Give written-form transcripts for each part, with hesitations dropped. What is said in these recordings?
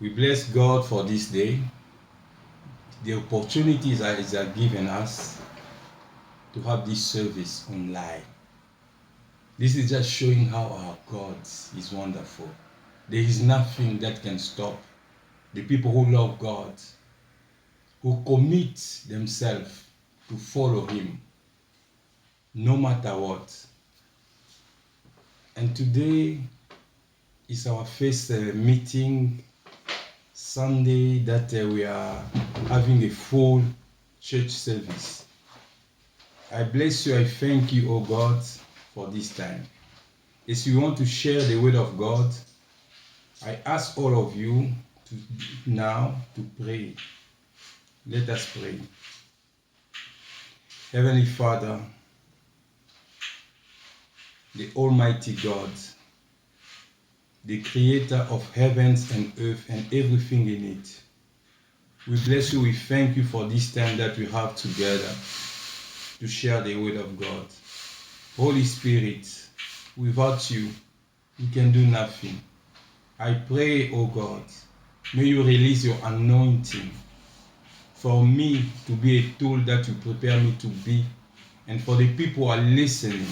We bless God for this day, the opportunities that He has given us to have this service online. This is just showing how our God is wonderful. There is nothing that can stop the people who love God, who commit themselves to follow Him, no matter what. And today is our first meeting, Sunday, that we are having a full church service. I bless you, I thank you, oh God, for this time. As you want to share the word of God, I ask all of you now to pray. Let us pray. Heavenly Father, the Almighty God, the creator of heavens and earth and everything in it, we bless you, we thank you for this time that we have together to share the word of God. Holy Spirit, without you, we can do nothing. I pray, oh God, may you release your anointing for me to be a tool that you prepare me to be, and for the people who are listening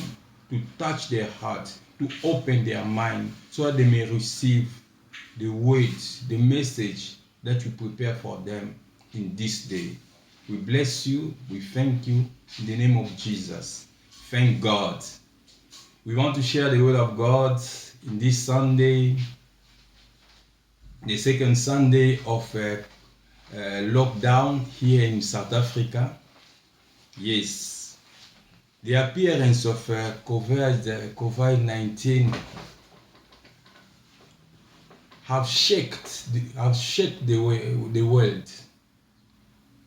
to touch their heart, to open their mind, so that they may receive the words, the message that you prepare for them in this day. We bless you, we thank you in the name of Jesus. Thank God. We want to share the word of God in this Sunday, the second Sunday of lockdown here in South Africa. Yes, the appearance of COVID-19 have shaken the world.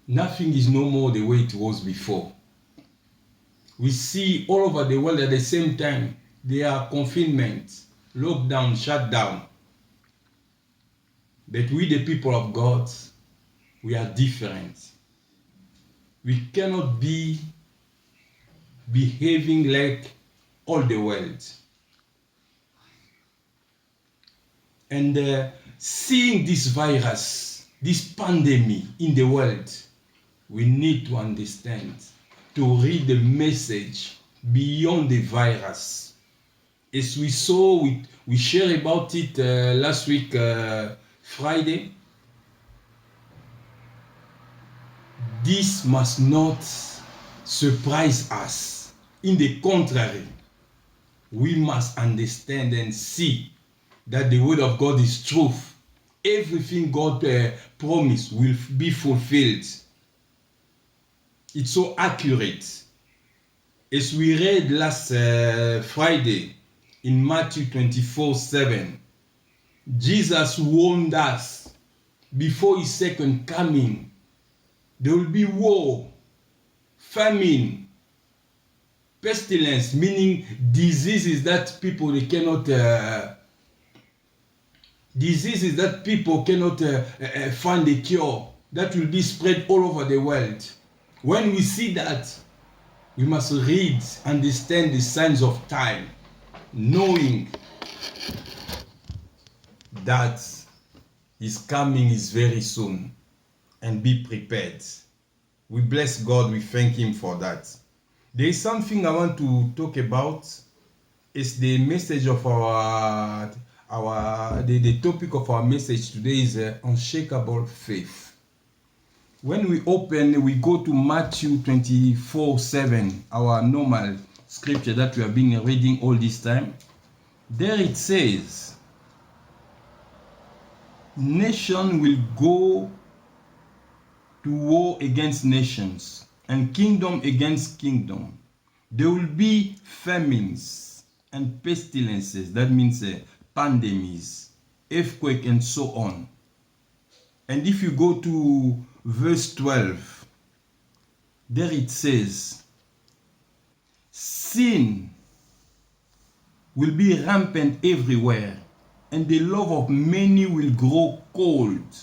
Nothing is no more the way it was before. We see all over the world at the same time, there are confinement, lockdown, shutdown. But we, the people of God, we are different. We cannot be behaving like all the world. And seeing this virus, this pandemic in the world, we need to understand, to read the message beyond the virus. As we saw, we shared about it last week, Friday. This must not surprise us. In the contrary, we must understand and see that the word of God is truth. Everything God promised will be fulfilled. It's so accurate. As we read last Friday in Matthew 24:7, Jesus warned us before his second coming, there will be war, famine, pestilence, meaning diseases that people cannot find a cure, that will be spread all over the world. When we see that, we must read, understand the signs of time, knowing that his coming is very soon, and be prepared. We bless God, we thank him for that. There is something I want to talk about. It's the message of the topic of our message today is unshakable faith. When we go to Matthew 24:7, our normal scripture that we have been reading all this time. There it says, nation will go to war against nations and kingdom against kingdom. There will be famines and pestilences, that means pandemics, earthquake and so on. And if you go to verse 12, there it says, sin will be rampant everywhere, and the love of many will grow cold.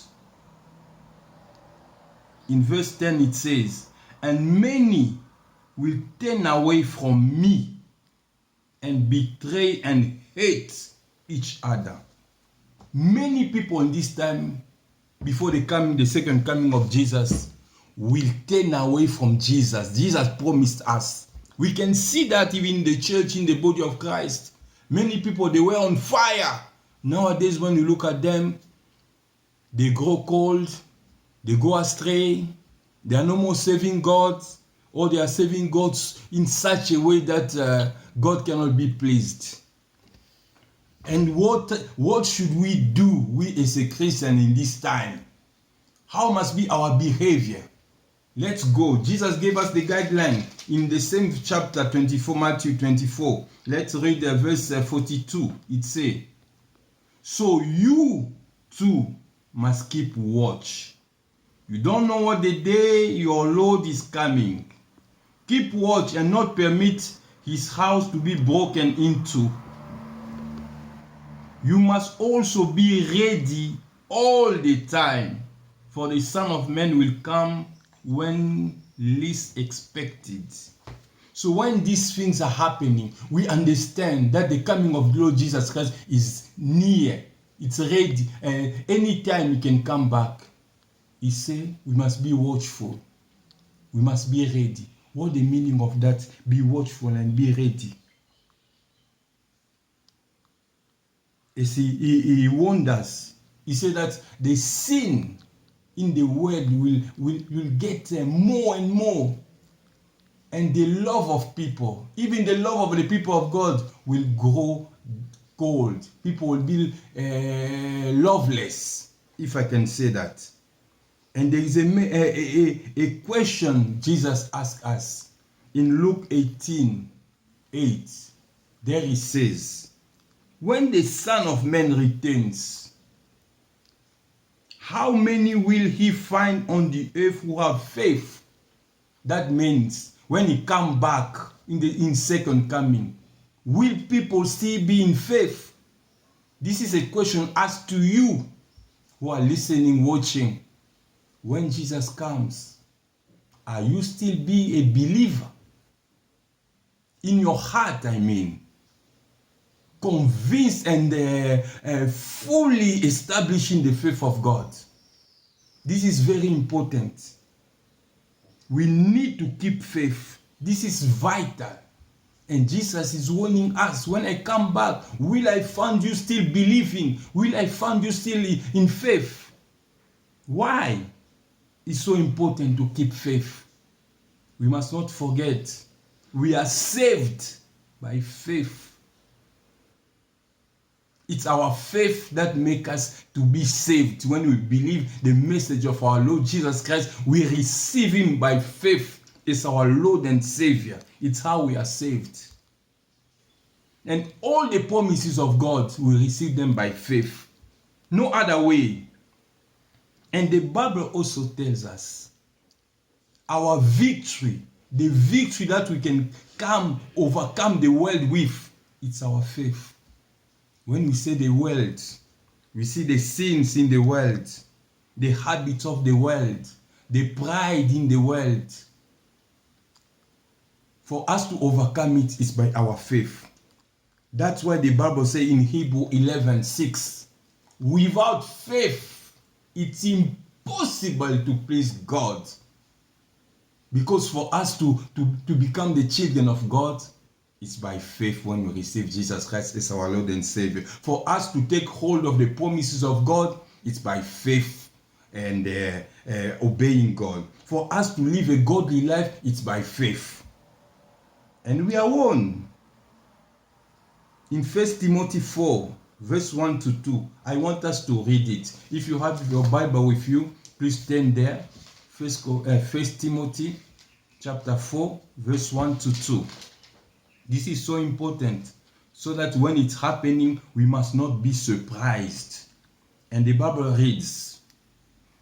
In verse 10 it says, and many will turn away from me and betray and hate each other. Many people in this time before the second coming of Jesus, will turn away from Jesus. Jesus promised us. We can see that even in the church, in the body of Christ. Many people, they were on fire. Nowadays, when you look at them, they grow cold, they go astray, they are no more serving God, or they are serving God in such a way that God cannot be pleased. And what should we do, we as a Christian in this time? How must be our behavior? Let's go. Jesus gave us the guideline in the same chapter 24, Matthew 24. Let's read verse 42. It says, so you too must keep watch. You don't know what the day your Lord is coming. Keep watch and not permit his house to be broken into. You must also be ready all the time, for the Son of Man will come when least expected. So when these things are happening, we understand that the coming of Lord Jesus Christ is near. It's ready. And anytime he can come back. He said we must be watchful. We must be ready. What the meaning of that? Be watchful and be ready. You see, he warned us. He said that the sin in the world will get more and more. And the love of people, even the love of the people of God, will grow cold. People will be loveless, if I can say that. And there is a question Jesus asked us in Luke 18:8. There he says, when the Son of Man returns, how many will he find on the earth who have faith? That means when he come back in second coming, will people still be in faith? This is a question asked to you who are listening, watching. When Jesus comes, are you still be a believer? In your heart, I mean. Convinced and fully establishing the faith of God. This is very important. We need to keep faith. This is vital. And Jesus is warning us, when I come back, will I find you still believing? Will I find you still in faith? Why? It's so important to keep faith. We must not forget, we are saved by faith. It's our faith that makes us to be saved. When we believe the message of our Lord Jesus Christ, we receive him by faith as our Lord and Savior. It's how we are saved. And all the promises of God, we receive them by faith. No other way. And the Bible also tells us our victory, the victory that we can overcome the world with, it's our faith. When we say the world, we see the sins in the world, the habits of the world, the pride in the world. For us to overcome it is by our faith. That's why the Bible says in Hebrews 11:6, without faith, it's impossible to please God. Because for us to become the children of God, it's by faith when we receive Jesus Christ as our Lord and Savior. For us to take hold of the promises of God, it's by faith and obeying God. For us to live a godly life, it's by faith. And we are one. In 1 Timothy 4, verse 1 to 2, I want us to read it. If you have your Bible with you, please turn there. 1 Timothy chapter 4, verse 1 to 2. This is so important, so that when it's happening, we must not be surprised. And the Bible reads,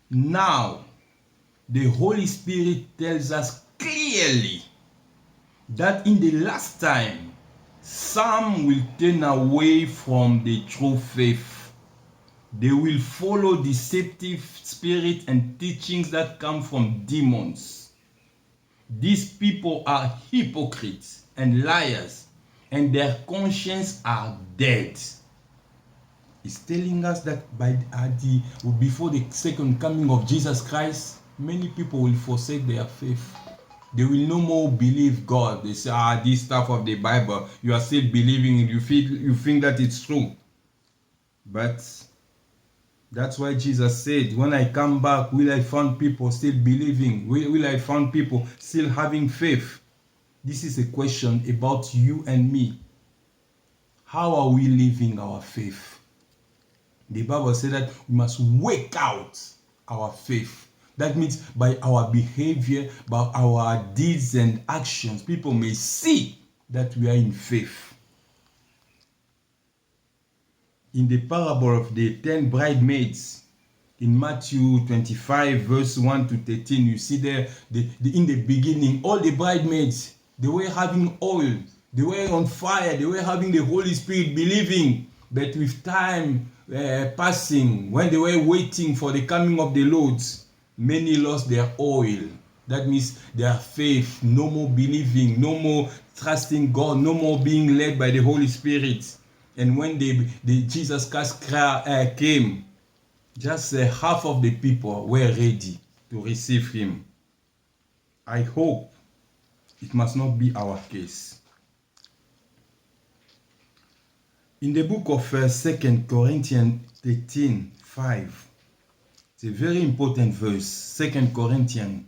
now, the Holy Spirit tells us clearly that in the last time, some will turn away from the true faith. They will follow deceptive spirits and teachings that come from demons. These people are hypocrites and liars, and their consciences are dead. It's telling us that before the second coming of Jesus Christ, many people will forsake their faith. They will no more believe God. They say, this stuff of the Bible, you are still believing it. You think that it's true. But that's why Jesus said, when I come back, will I find people still believing? Will I find people still having faith? This is a question about you and me. How are we living our faith? The Bible said that we must work out our faith. That means by our behavior, by our deeds and actions, people may see that we are in faith. In the parable of the 10 bridesmaids, in Matthew 25, verse 1 to 13, you see there, in the beginning, all the bridesmaids, they were having oil, they were on fire, they were having the Holy Spirit, believing. But with time passing, when they were waiting for the coming of the Lord, many lost their oil. That means their faith, no more believing, no more trusting God, no more being led by the Holy Spirit. And when the Jesus Christ came, just half of the people were ready to receive him. I hope it must not be our case. In the book of 2 Corinthians 13:5, it's a very important verse. 2 Corinthians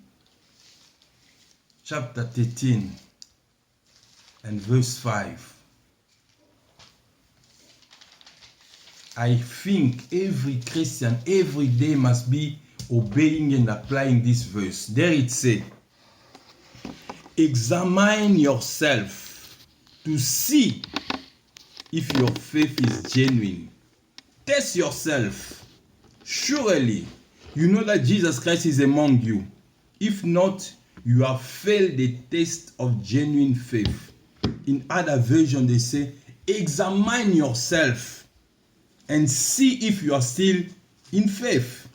chapter 13 and verse 5. I think every Christian every day must be obeying and applying this verse. There it says, examine yourself to see if your faith is genuine. Test yourself. Surely you know that Jesus Christ is among you. If not, you have failed the test of genuine faith. In other version they say, examine yourself and see if you are still in faith.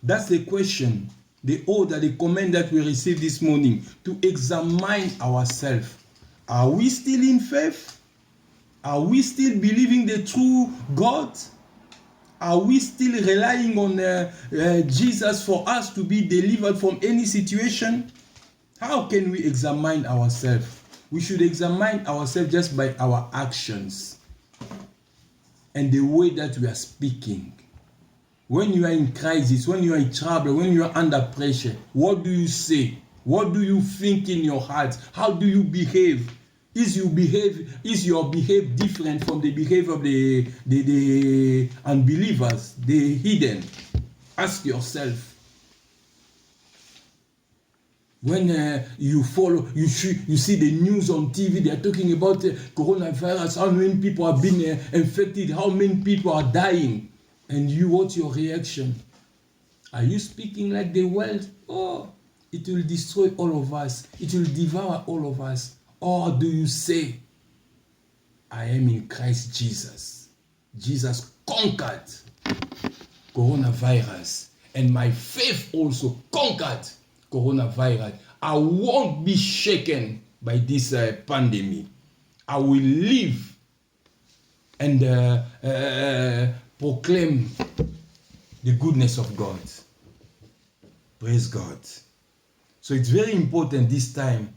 That's the question, the order, the command that we received this morning, to examine ourselves. Are we still in faith? Are we still believing the true God? Are we still relying on Jesus for us to be delivered from any situation? How can we examine ourselves? We should examine ourselves just by our actions and the way that we are speaking. When you are in crisis, when you are in trouble, when you are under pressure, what do you say? What do you think in your heart? How do you behave? Is your behavior different from the behavior of the unbelievers, the hidden? Ask yourself. When you see the news on TV, they are talking about coronavirus, how many people have been infected, how many people are dying. And what's your reaction? Are you speaking like the world? Oh, it will destroy all of us. It will devour all of us. Or do you say, I am in Christ Jesus. Jesus conquered coronavirus. And my faith also conquered coronavirus. I won't be shaken by this pandemic. I will live and proclaim the goodness of God. Praise God. So it's very important this time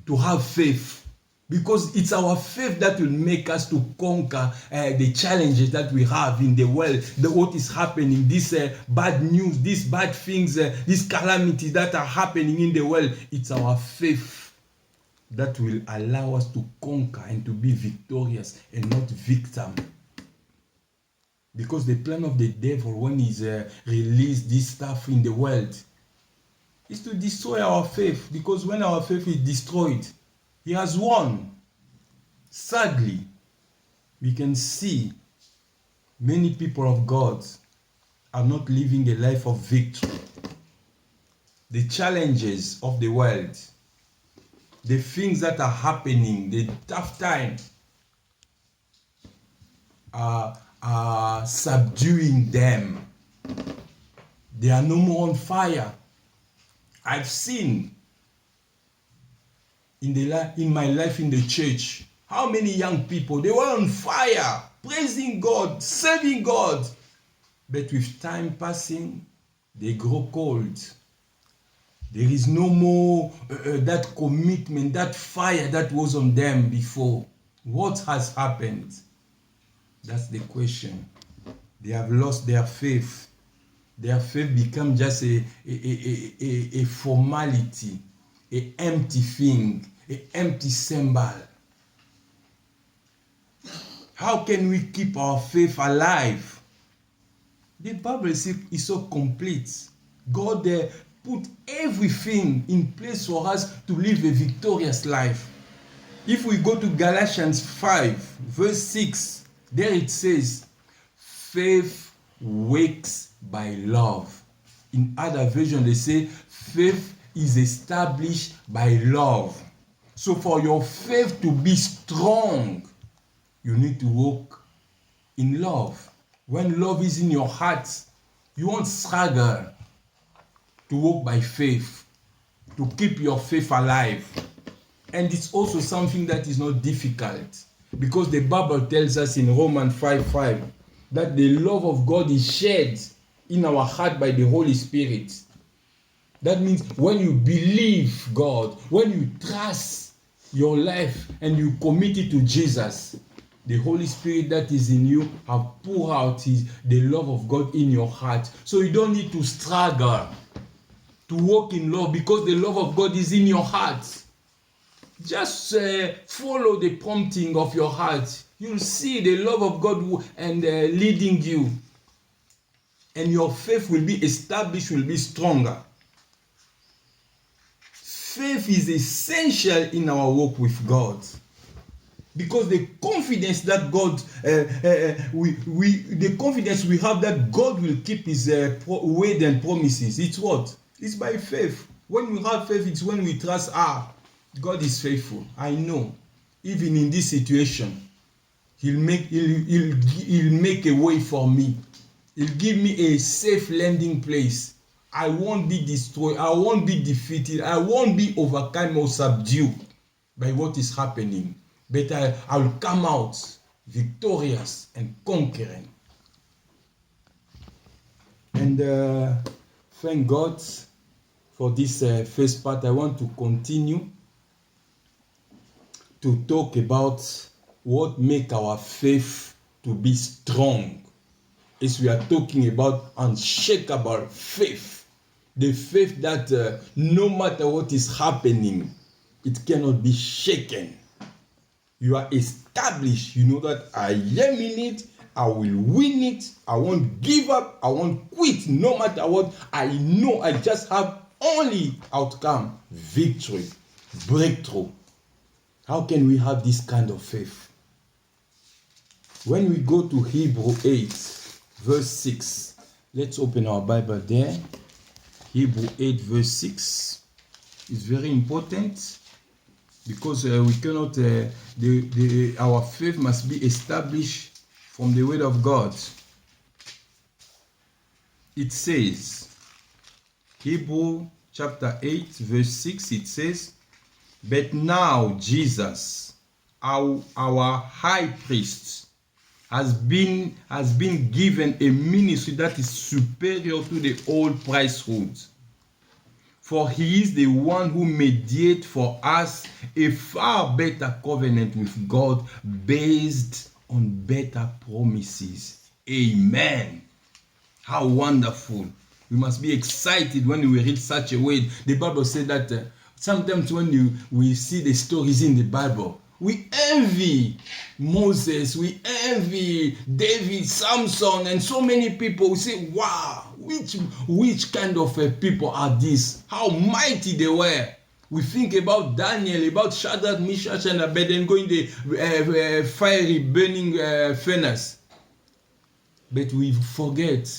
to have faith, because it's our faith that will make us to conquer the challenges that we have in the world, what is happening, this bad news, these bad things, these calamities that are happening in the world. It's our faith that will allow us to conquer and to be victorious and not victim. Because the plan of the devil, when he's released this stuff in the world, is to destroy our faith. Because when our faith is destroyed, he has won. Sadly, we can see many people of God are not living a life of victory. The challenges of the world, the things that are happening, the tough times are subduing them. They are no more on fire. I've seen in my life in the church how many young people, they were on fire praising God, serving God. But with time passing, they grow cold. There is no more that commitment, that fire that was on them before. What has happened? That's the question. They have lost their faith. Their faith become just a formality, an empty thing, an empty symbol. How can we keep our faith alive? The Bible is so complete. God put everything in place for us to live a victorious life. If we go to Galatians 5, verse 6, there it says, faith works by love. In other versions, they say, faith is established by love. So for your faith to be strong, you need to walk in love. When love is in your heart, you won't struggle to walk by faith, to keep your faith alive. And it's also something that is not difficult, because the Bible tells us in Romans 5:5 that the love of God is shed in our heart by the Holy Spirit. That means when you believe God, when you trust your life and you commit it to Jesus, the Holy Spirit that is in you have poured out the love of God in your heart. So you don't need to struggle to walk in love, because the love of God is in your heart. Just follow the prompting of your heart. You'll see the love of God and leading you. And your faith will be established, will be stronger. Faith is essential in our walk with God. Because the confidence that God, the confidence we have that God will keep His word and promises, it's what? It's by faith. When we have faith, it's when we trust, God is faithful. I know, even in this situation, He'll make a way for me. He'll give me a safe landing place. I won't be destroyed. I won't be defeated. I won't be overcome or subdued by what is happening. But I will come out victorious and conquering. And thank God for this first part. I want to continue to talk about what makes our faith to be strong. As we are talking about unshakable faith. The faith that no matter what is happening, it cannot be shaken. You are established. You know that I am in it. I will win it. I won't give up. I won't quit. No matter what, I know I just have only outcome, victory, breakthrough. How can we have this kind of faith? When we go to Hebrew 8, verse 6, let's open our Bible there. Hebrew 8, verse 6 is very important. Because we cannot, our faith must be established from the word of God. It says, Hebrew chapter 8, verse 6, it says, but now Jesus, our high priest, has been given a ministry that is superior to the old priesthood. For He is the one who mediates for us a far better covenant with God based on better promises. Amen. How wonderful. We must be excited when we read such a word. The Bible said that sometimes when we see the stories in the Bible, we envy Moses, we envy David, Samson, and so many people. We say, wow, which kind of people are these? How mighty they were. We think about Daniel, about Shadrach, Meshach, and Abednego in the fiery burning furnace. But we forget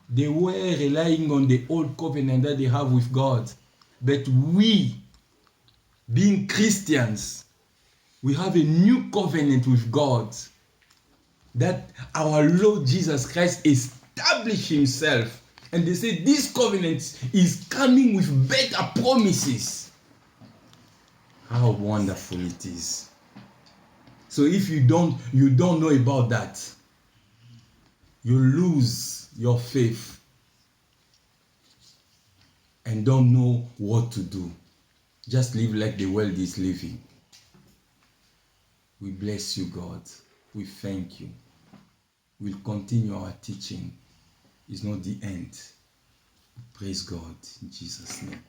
they were relying on the old covenant that they have with God. But we, being Christians, we have a new covenant with God that our Lord Jesus Christ established Himself. And they say this covenant is coming with better promises. How wonderful it is. So if you don't know about that, you lose your faith and don't know what to do. Just live like the world is living. We bless you, God. We thank you. We'll continue our teaching. It's not the end. Praise God in Jesus' name.